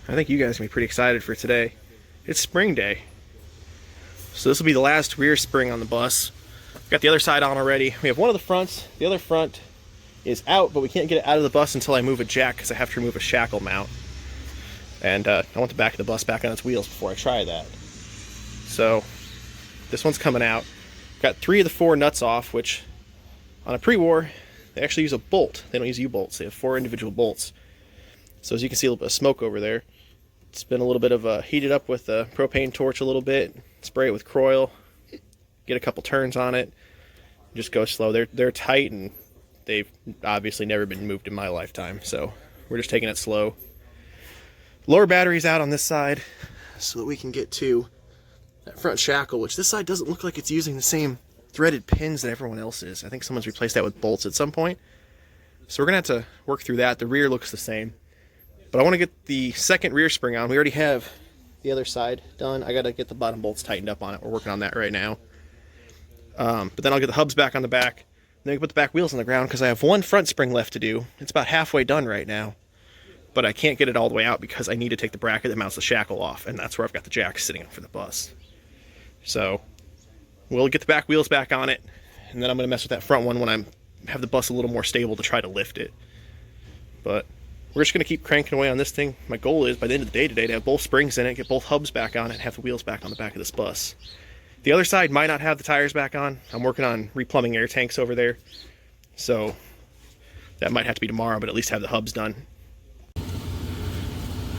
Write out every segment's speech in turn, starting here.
I think you guys can be pretty excited for today. It's spring day. So this will be the last rear spring on the bus. Got the other side on already. We have one of the fronts. The other front is out, but we can't get it out of the bus until I move a jack because I have to remove a shackle mount. And I want the back of the bus back on its wheels before I try that. So this one's coming out. Got 3 of the 4 nuts off, which on a pre-war, they actually use a bolt. They don't use U-bolts. They have 4 individual bolts. So as you can see, a little bit of smoke over there. It's been a little bit of heated up with a propane torch a little bit. Spray it with Croil. Get a couple turns on it. Just go slow. They're tight, and they've obviously never been moved in my lifetime. So we're just taking it slow. Lower battery's out on this side so that we can get to that front shackle, which this side doesn't look like it's using the same threaded pins that everyone else is. I think someone's replaced that with bolts at some point. So we're going to have to work through that. The rear looks the same. But I want to get the second rear spring on. We already have the other side done. I got to get the bottom bolts tightened up on it. We're working on that right now. But then I'll get the hubs back on the back. Then I can put the back wheels on the ground because I have one front spring left to do. It's about halfway done right now. But I can't get it all the way out because I need to take the bracket that mounts the shackle off, and that's where I've got the jack sitting up for the bus. So we'll get the back wheels back on it, and then I'm going to mess with that front one when I have the bus a little more stable to try to lift it. But we're just going to keep cranking away on this thing. My goal is, by the end of the day today, to have both springs in it, get both hubs back on it, and have the wheels back on the back of this bus. The other side might not have the tires back on. I'm working on replumbing air tanks over there, so that might have to be tomorrow, but at least have the hubs done.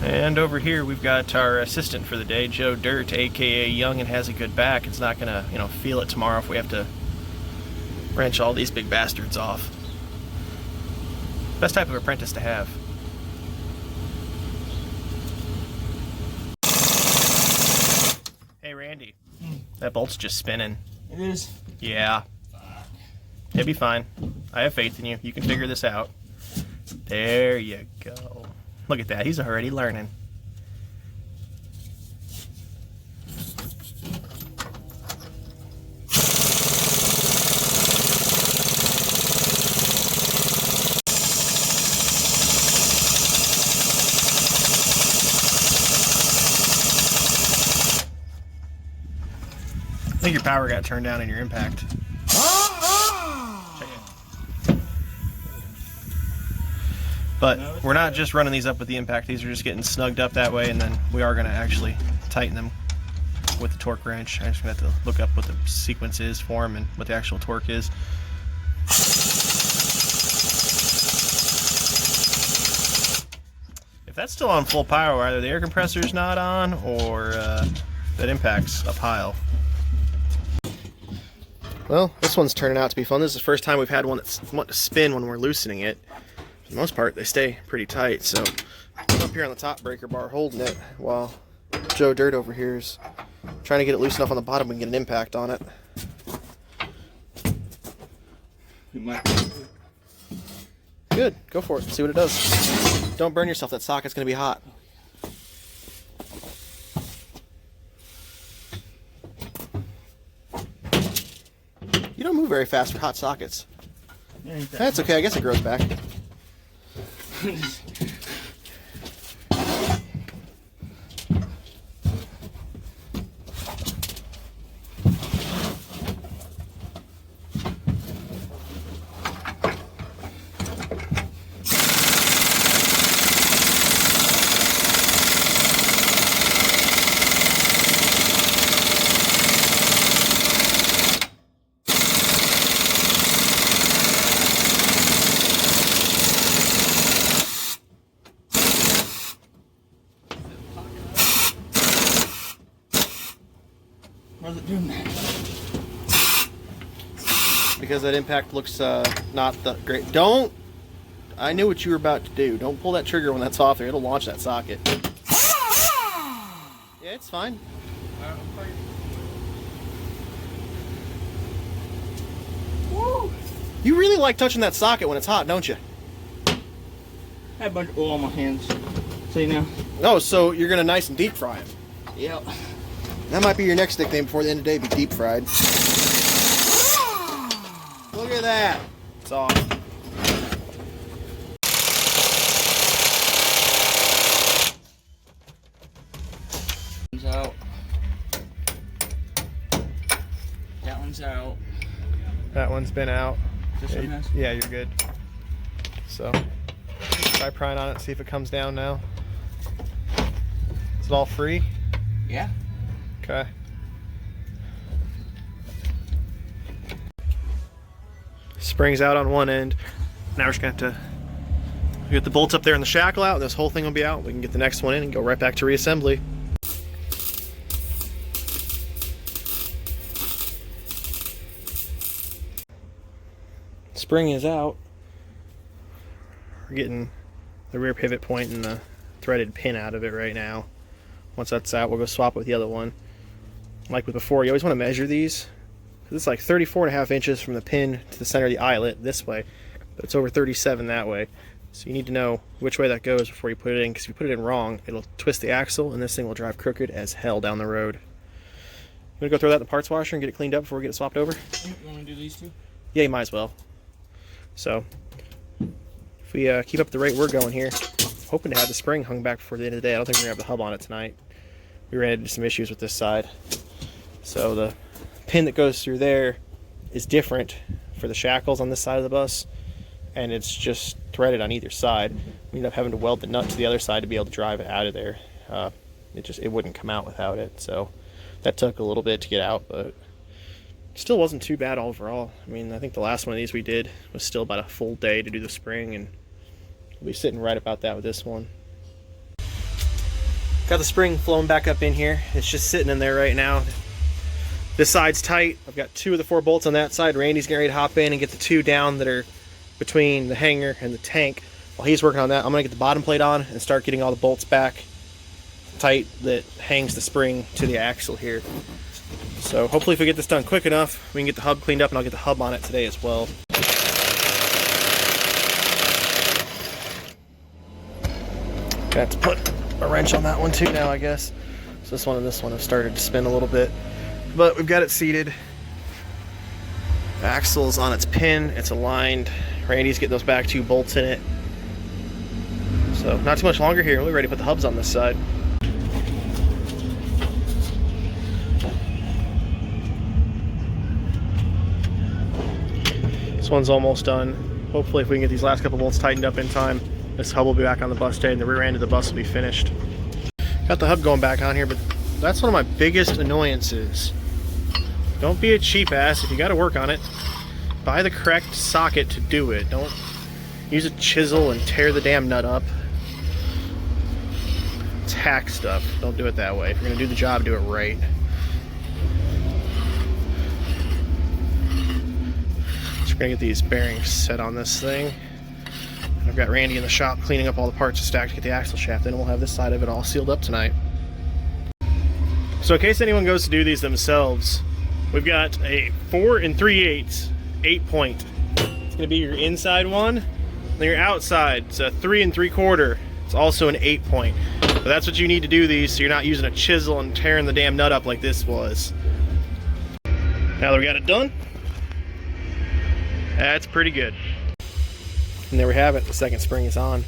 And over here we've got our assistant for the day, Joe Dirt, aka Young and Has a Good Back. It's not gonna, feel it tomorrow if we have to wrench all these big bastards off. Best type of apprentice to have. Hey Randy, that bolt's just spinning. It is? Yeah. It'll be fine. I have faith in you. You can figure this out. There you go. Look at that, he's already learning. I think your power got turned down in your impact. Check it. But we're not just running these up with the impact, these are just getting snugged up that way, and then we are going to actually tighten them with the torque wrench. I just have to look up what the sequence is for them and what the actual torque is. If that's still on full power, either the air compressor's not on or that impact's up high. Well, this one's turning out to be fun. This is the first time we've had one that's wanting to spin when we're loosening it. For the most part, they stay pretty tight, so I'm up here on the top breaker bar holding it while Joe Dirt over here is trying to get it loose enough on the bottom we can get an impact on it. Good, go for it, see what it does. Don't burn yourself, that socket's going to be hot. You don't move very fast for hot sockets. That's okay, I guess it grows back. Why's it doing that? Because that impact looks not that great. Don't! I knew what you were about to do. Don't pull that trigger when that's off there. It'll launch that socket. Yeah, it's fine. Woo! You really like touching that socket when it's hot, don't you? I have a bunch of oil on my hands. See now? Oh, so you're going to nice and deep fry it. Yep. That might be your next nickname before the end of the day, be deep fried. Look at that. It's off. one's out. That one's out. That one's been out. This one has? Yeah, you're good. So, try prying on it, see if it comes down now. Is it all free? Yeah. Okay. Spring's out on one end. Now we're just gonna have to get the bolts up there and the shackle out. This whole thing will be out. We can get the next one in and go right back to reassembly. Spring is out. We're getting the rear pivot point and the threaded pin out of it right now. Once that's out, we'll go swap it with the other one. Like with before, you always want to measure these. It's like 34.5 inches from the pin to the center of the eyelet this way, but it's over 37 that way. So you need to know which way that goes before you put it in, because if you put it in wrong, it'll twist the axle and this thing will drive crooked as hell down the road. You want to go throw that in the parts washer and get it cleaned up before we get it swapped over? You want me to do these two? Yeah, you might as well. So, if we keep up the rate we're going here, hoping to have the spring hung back before the end of the day. I don't think we're going to have the hub on it tonight. We ran into some issues with this side. So the pin that goes through there is different for the shackles on this side of the bus, and it's just threaded on either side. We end up having to weld the nut to the other side to be able to drive it out of there. It wouldn't come out without it, so that took a little bit to get out, but still wasn't too bad overall. I mean, I think the last one of these we did was still about a full day to do the spring, and we'll be sitting right about that with this one. Got the spring flowing back up in here. It's just sitting in there right now. This side's tight. I've got 2 of the 4 bolts on that side. Randy's getting ready to hop in and get the 2 down that are between the hanger and the tank. While he's working on that, I'm going to get the bottom plate on and start getting all the bolts back tight that hangs the spring to the axle here. So hopefully if we get this done quick enough, we can get the hub cleaned up, and I'll get the hub on it today as well. Got to put a wrench on that one too now, I guess. So this one and this one have started to spin a little bit. But we've got it seated. The axle's on its pin, it's aligned. Randy's getting those back 2 bolts in it. So not too much longer here. We're ready to put the hubs on this side. This one's almost done. Hopefully if we can get these last couple bolts tightened up in time, this hub will be back on the bus today and the rear end of the bus will be finished. Got the hub going back on here, but that's one of my biggest annoyances. Don't be a cheap ass. If you got to work on it, buy the correct socket to do it. Don't use a chisel and tear the damn nut up. It's hack stuff. Don't do it that way. If you're going to do the job, do it right. So we're going to get these bearings set on this thing. I've got Randy in the shop cleaning up all the parts and stacked to get the axle shaft in, and we'll have this side of it all sealed up tonight. So in case anyone goes to do these themselves, we've got a 4 3/8 8-point. It's going to be your inside one, and then your outside. It's a 3 3/4. It's also an 8-point. But that's what you need to do these, so you're not using a chisel and tearing the damn nut up like this was. Now that we got it done, that's pretty good. And there we have it. The second spring is on.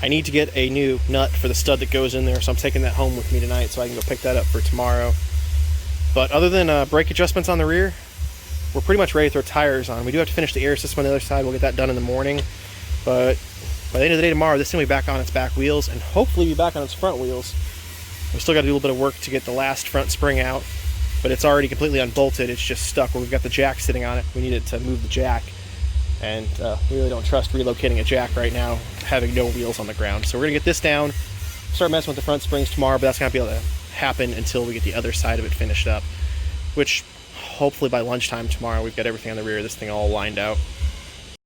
I need to get a new nut for the stud that goes in there, so I'm taking that home with me tonight so I can go pick that up for tomorrow. But other than brake adjustments on the rear, we're pretty much ready to throw tires on. We do have to finish the air system on the other side. We'll get that done in the morning. But by the end of the day tomorrow, this thing will be back on its back wheels and hopefully be back on its front wheels. We still got to do a little bit of work to get the last front spring out, but it's already completely unbolted. It's just stuck where we've got the jack sitting on it. We needed to move the jack. And we really don't trust relocating a jack right now, having no wheels on the ground. So we're going to get this down, start messing with the front springs tomorrow, but that's not going to be able to happen until we get the other side of it finished up, which hopefully by lunchtime tomorrow we've got everything on the rear of this thing all lined out.